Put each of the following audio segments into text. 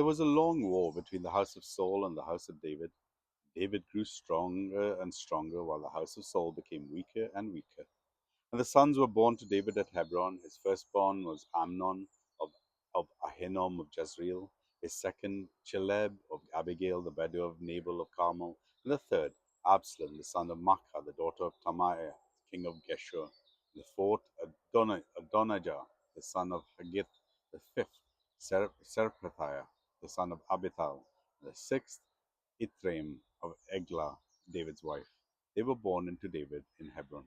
There was a long war between the house of Saul and the house of David. David grew stronger and stronger, while the house of Saul became weaker and weaker. And the sons were born to David at Hebron. His firstborn was Amnon of Ahinoam of Jezreel, his second Cheleb of Abigail, the widow of Nabal of Carmel, and the third Absalom, the son of Maachah, the daughter of Talmai, king of Geshur, the fourth Adonijah, the son of Haggith, the fifth Serpathiah, the son of Abital, the sixth Ithraim of Eglah, David's wife. They were born into David in Hebron.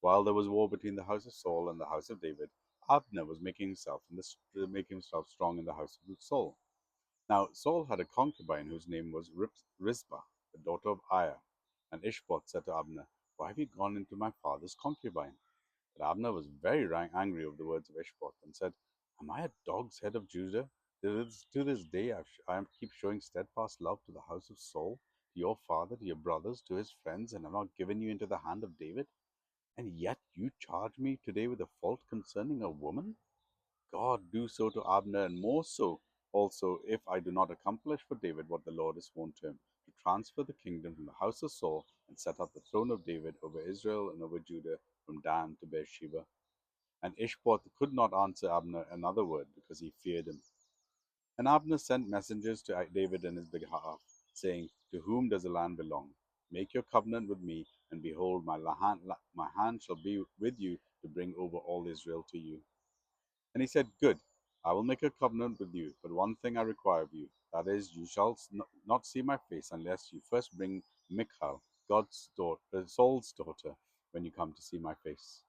While there was war between the house of Saul and the house of David, Abner was making himself strong in the house of Saul. Now Saul had a concubine whose name was Rizpah, the daughter of Aiah. And Ishbosheth said to Abner, "Why have you gone into my father's concubine?" But Abner was very angry over the words of Ishbosheth and said, "Am I a dog's head of Judah? To this day I keep showing steadfast love to the house of Saul, to your father, to your brothers, to his friends, and have not given you into the hand of David. And yet you charge me today with a fault concerning a woman? God do so to Abner, and more so also, if I do not accomplish for David what the Lord has sworn to him, to transfer the kingdom from the house of Saul and set up the throne of David over Israel and over Judah from Dan to Beersheba." And Ishbosheth could not answer Abner another word, because he feared him. And Abner sent messengers to David in his behalf, saying, "To whom does the land belong? Make your covenant with me, and behold, my hand shall be with you to bring over all Israel to you." And he said, "Good, I will make a covenant with you, but one thing I require of you, that is, you shall not see my face unless you first bring Michal, Saul's daughter, when you come to see my face."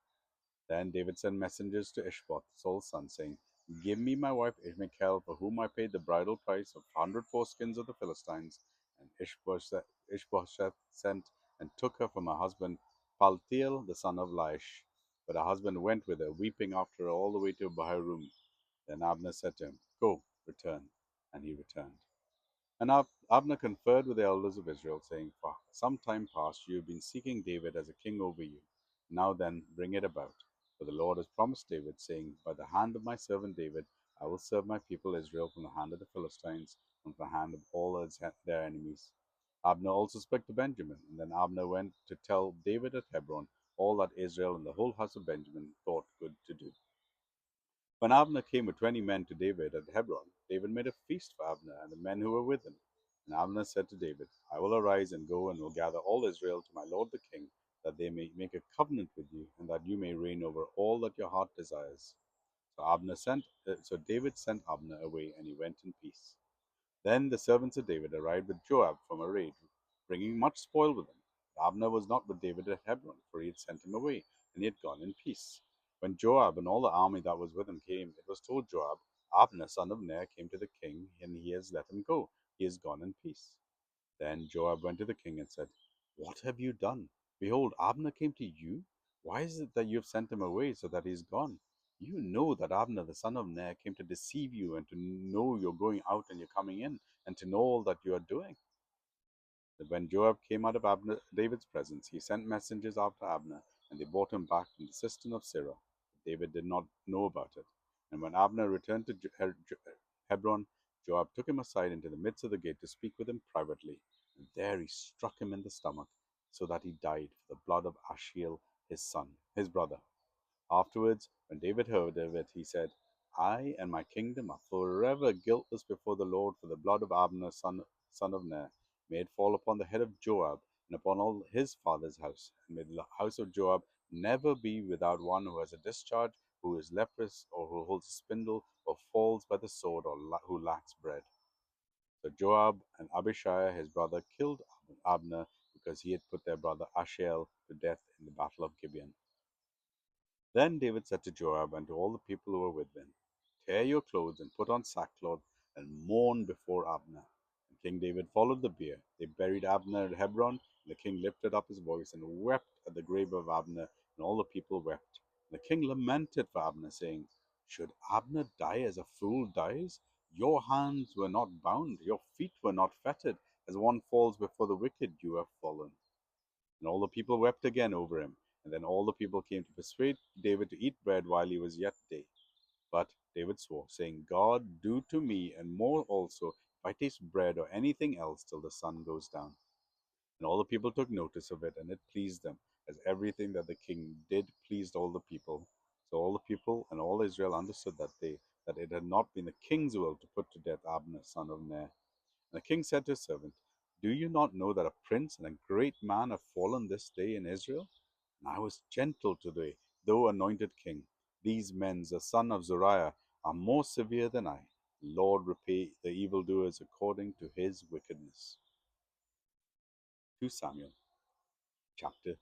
Then David sent messengers to Ishbosheth, Saul's son, saying, "Give me my wife Michal, for whom I paid the bridal price of 100 foreskins of the Philistines." And Ishbosheth sent and took her from her husband Paltiel, the son of Laish. But her husband went with her, weeping after her all the way to Bahurim. Then Abner said to him, "Go, return." And he returned. And Abner conferred with the elders of Israel, saying, "For some time past you have been seeking David as a king over you. Now then, bring it about. For the Lord has promised David, saying, By the hand of my servant David, I will serve my people Israel from the hand of the Philistines, and from the hand of all their enemies." Abner also spoke to Benjamin, and then Abner went to tell David at Hebron all that Israel and the whole house of Benjamin thought good to do. When Abner came with 20 men to David at Hebron, David made a feast for Abner and the men who were with him. And Abner said to David, "I will arise and go and will gather all Israel to my lord the king, that they may make a covenant with you, and that you may reign over all that your heart desires." So David sent Abner away, and he went in peace. Then the servants of David arrived with Joab from a raid, bringing much spoil with them. But Abner was not with David at Hebron, for he had sent him away, and he had gone in peace. When Joab and all the army that was with him came, it was told Joab, "Abner son of Ner came to the king, and he has let him go. He has gone in peace." Then Joab went to the king and said, "What have you done? Behold, Abner came to you. Why is it that you have sent him away so that he is gone? You know that Abner the son of Ner came to deceive you, and to know you're going out and you're coming in, and to know all that you are doing." But when Joab came out of David's presence, he sent messengers after Abner, and they brought him back from the cistern of Sirah. But David did not know about it. And when Abner returned to Hebron, Joab took him aside into the midst of the gate to speak with him privately. And there he struck him in the stomach, so that he died for the blood of Ashiel, his brother. Afterwards, when David heard of it, he said, "I and my kingdom are forever guiltless before the Lord for the blood of Abner, son of Ner. May it fall upon the head of Joab and upon all his father's house. And may the house of Joab never be without one who has a discharge, who is leprous, or who holds a spindle, or falls by the sword, or who lacks bread." So Joab and Abishai his brother killed Abner, because he had put their brother Ashiel to death in the battle of Gibeon. Then David said to Joab and to all the people who were with him, "Tear your clothes and put on sackcloth and mourn before Abner." And King David followed the bier. They buried Abner at Hebron, and the king lifted up his voice and wept at the grave of Abner, and all the people wept. And the king lamented for Abner, saying, "Should Abner die as a fool dies? Your hands were not bound, your feet were not fettered. As one falls before the wicked, you have fallen." And all the people wept again over him. And then all the people came to persuade David to eat bread while he was yet day. But David swore, saying, God, do to me and more also, if I taste bread or anything else till the sun goes down. And all the people took notice of it, and it pleased them, as everything that the king did pleased all the people. So all the people and all Israel understood that it had not been the king's will to put to death Abner, son of Ner. And the king said to his servant, Do you not know that a prince and a great man have fallen this day in Israel? And I was gentle today, though anointed king. These men, the son of Zuriah, are more severe than I. Lord, repay the evildoers according to his wickedness. 2 Samuel chapter